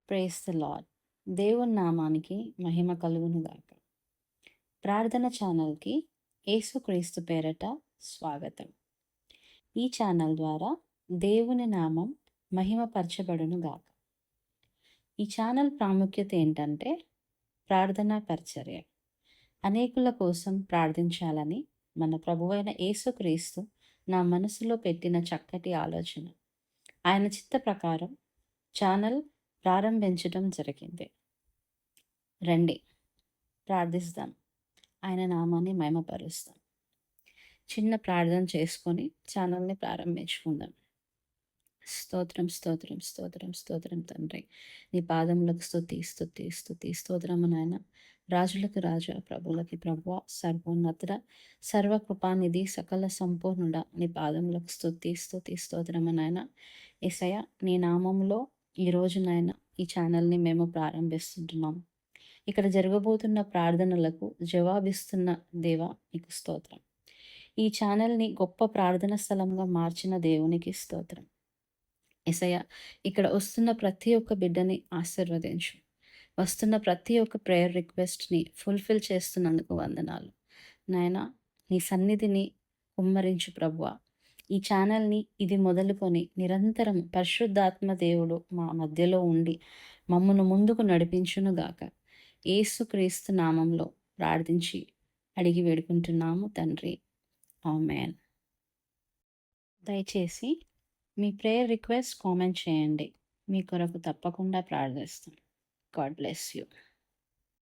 Praise the lord. దేవుని నామానికి మహిమ కలుగును గాక. ప్రార్థన ఛానల్‌కి యేసుక్రీస్తు పేరట స్వాగతం. ఈ ఛానల్ ద్వారా దేవుని నామం మహిమపరచబడును గాక. ఈ ఛానల్ ప్రాముఖ్యత ఏంటంటే ప్రార్థనా పరిచర్య. అనేకుల కోసం ప్రార్థించాలని మన ప్రభువైన యేసుక్రీస్తు నా మనసులో పెట్టిన చక్కటి ఆలోచన. ఆయన చిత్త ప్రకారం ఛానల్ ప్రారంభించడం జరిగింది. రండి ప్రార్థిస్తాం. ఆయన నామాన్ని మహిమపరుస్తాం. చిన్న ప్రార్థన చేసుకొని ఛానల్ని ప్రారంభించుకుందాం. స్తోత్రం స్తోత్రం స్తోత్రం స్తోత్రం తండ్రి, నీ పాదములకు స్తుతి స్తుతి స్తుతి స్తోత్రము నాయన. రాజులకు రాజా, ప్రభులకి ప్రభువ, సర్వోన్నతుడ, సర్వకృపానిధి, సకల సంపూర్ణుడ, నీ పాదములకు స్తుతి స్తుతి స్తోత్రము నాయన. యేసయ్య, నీ నామములో ఈరోజు నాయన ఈ ఛానల్ని మేము ప్రారంభిస్తుంటున్నాం. ఇక్కడ జరగబోతున్న ప్రార్థనలకు జవాబిస్తున్న దేవా నీకు స్తోత్రం. ఈ ఛానల్ని గొప్ప ప్రార్థన స్థలంగా మార్చిన దేవునికి స్తోత్రం. యేసయ్య, ఇక్కడ వస్తున్న ప్రతి ఒక్క బిడ్డని ఆశీర్వదించు. వస్తున్న ప్రతి ఒక్క ప్రేయర్ రిక్వెస్ట్ని ఫుల్ఫిల్ చేస్తున్నందుకు వందనాలు నాయన. నీ సన్నిధిని కుమ్మరించు ప్రభువా. ఈ ఛానల్ని ఇది మొదలుకొని నిరంతరం పరిశుద్ధాత్మ దేవుడు మా మధ్యలో ఉండి మమ్మను ముందుకు నడిపించునుగాక. యేసుక్రీస్తు నామంలో ప్రార్థించి అడిగి వేడుకుంటున్నాము తండ్రి, ఆమేన్. దయచేసి మీ ప్రేయర్ రిక్వెస్ట్ కామెంట్ చేయండి. మీ కొరకు తప్పకుండా ప్రార్థిస్తాం. God bless you.